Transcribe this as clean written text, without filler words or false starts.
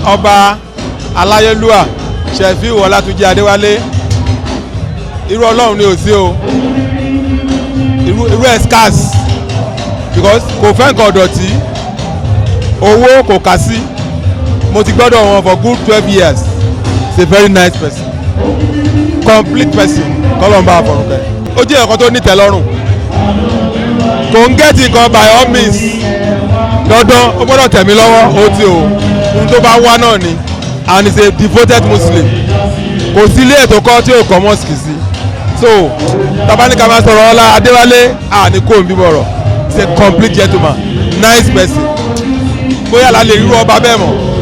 Ọba Aláyélúwà Shefiu Olatunji Adewale irú Ọlọ́run ni ò sí o irú ẹ̀ scarce because kò fẹ́ nǹkan ọ̀dọ̀tí owó kò kà sí mo ti gbọ́dọ̀ wọn for good 12 years he's a very nice person complete person kọ́lọ́mbà àfọ̀rùkẹ́ ó jẹ́ ẹ̀kọ́ tó ní tẹ́lọ́rùn kò ń gẹ́tì nǹkan by all means dandan ó gbọ́dọ̀ tẹ̀mí lọ́wọ́ ó ti o ohun tó bá wá náà ni and he's a devoted Muslim kò sí ilé ètò kan tí ò kọ́ mosque sí so tabanika máa sọ̀rọ̀ Ọlá Adéwálé ní kò ń bíbọ̀rọ̀ he's a complete gentleman nice person bóyá la lè rí ọba bẹ́ẹ̀ mọ̀.